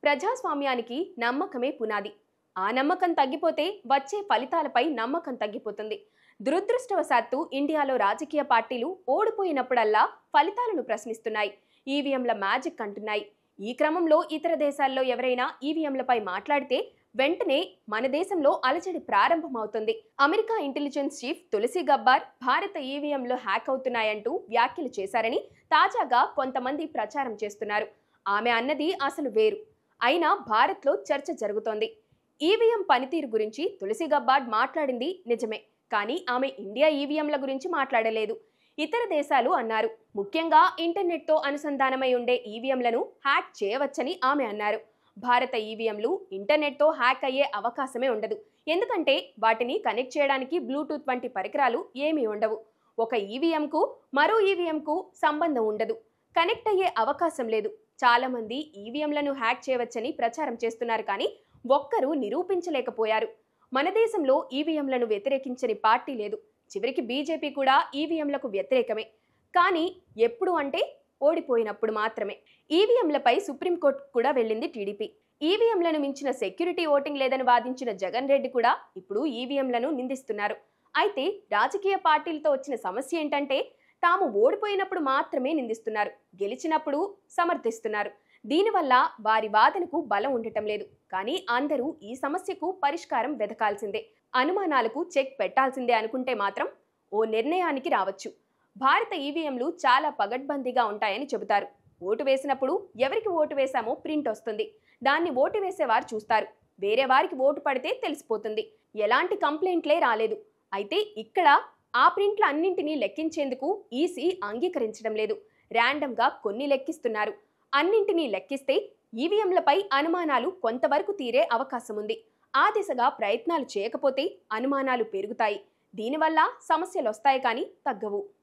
ప్రజాస్వామ్యానికి నమ్మకమే పునాది. ఆ నమ్మకం తగ్గిపోతే వచ్చే ఫలితాలపై నమ్మకం తగ్గిపోతుంది. దురదృష్టవశాత్తు ఇండియాలో రాజకీయ పార్టీలు ఓడిపోయినప్పుడల్లా ఫలితాలను ప్రశ్నిస్తున్నాయి. ఈవీఎంల మ్యాజిక్ అంటున్నాయి. ఈ క్రమంలో ఇతర దేశాల్లో ఎవరైనా ఈవీఎంలపై మాట్లాడితే వెంటనే మన దేశంలో అలజడి ప్రారంభమవుతుంది. అమెరికా ఇంటెలిజెన్స్ చీఫ్ తులసి గబ్బార్ భారత ఈవీఎంలు హ్యాక్ అవుతున్నాయంటూ వ్యాఖ్యలు చేశారని తాజాగా కొంతమంది ప్రచారం చేస్తున్నారు. ఆమె అన్నది అసలు వేరు. అయినా భారత్లో చర్చ జరుగుతోంది. ఈవీఎం పనితీరు గురించి తులసి గబ్బార్డ్ మాట్లాడింది నిజమే, కానీ ఆమె ఇండియా ఈవీఎంల గురించి మాట్లాడలేదు. ఇతర దేశాలు అన్నారు. ముఖ్యంగా ఇంటర్నెట్తో అనుసంధానమై ఉండే ఈవీఎంలను హ్యాక్ చేయవచ్చని ఆమె అన్నారు. భారత ఈవీఎంలు ఇంటర్నెట్తో హ్యాక్ అయ్యే అవకాశమే ఉండదు. ఎందుకంటే వాటిని కనెక్ట్ చేయడానికి బ్లూటూత్ వంటి పరికరాలు ఏమీ ఉండవు. ఒక ఈవీఎంకు మరో ఈవీఎంకు సంబంధం ఉండదు. కనెక్ట్ అయ్యే అవకాశం లేదు. చాలా మంది ఈవీఎంలను హ్యాక్ చేయవచ్చని ప్రచారం చేస్తున్నారు, కానీ ఒక్కరూ నిరూపించలేకపోయారు. మన దేశంలో ఈవీఎంలను వ్యతిరేకించని పార్టీ లేదు. చివరికి బీజేపీ కూడా ఈవీఎంలకు వ్యతిరేకమే. కానీ ఎప్పుడు అంటే ఓడిపోయినప్పుడు మాత్రమే. ఈవీఎంలపై సుప్రీంకోర్టు కూడా వెళ్ళింది టీడీపీ. ఈవీఎంలను మించిన సెక్యూరిటీ ఓటింగ్ లేదని వాదించిన జగన్ రెడ్డి కూడా ఇప్పుడు ఈవీఎంలను నిందిస్తున్నారు. అయితే రాజకీయ పార్టీలతో వచ్చిన సమస్య ఏంటంటే తాము ఓడిపోయినప్పుడు మాత్రమే నిందిస్తున్నారు, గెలిచినప్పుడు సమర్థిస్తున్నారు. దీనివల్ల వారి వాదనకు బలం ఉండటం లేదు. కానీ అందరూ ఈ సమస్యకు పరిష్కారం వెతకాల్సిందే, అనుమానాలకు చెక్ పెట్టాల్సిందే అనుకుంటే మాత్రం ఓ నిర్ణయానికి రావచ్చు. భారత ఈవీఎంలు చాలా పగడ్బందీగా ఉంటాయని చెబుతారు. ఓటు వేసినప్పుడు ఎవరికి ఓటు వేశామో ప్రింట్ వస్తుంది. దాన్ని ఓటు వేసేవారు చూస్తారు. వేరే వారికి ఓటు పడితే తెలిసిపోతుంది. ఎలాంటి కంప్లైంట్లే రాలేదు. అయితే ఇక్కడ ఆ ప్రింట్ల అన్నింటినీ లెక్కించేందుకు ఈసీ అంగీకరించడం లేదు. ర్యాండమ్గా కొన్ని లెక్కిస్తున్నారు. అన్నింటినీ లెక్కిస్తే ఈవీఎంలపై అనుమానాలు కొంతవరకు తీరే అవకాశం ఉంది. ఆ దిశగా ప్రయత్నాలు చేయకపోతే అనుమానాలు పెరుగుతాయి. దీనివల్ల సమస్యలు వస్తాయి, కానీ తగ్గవు.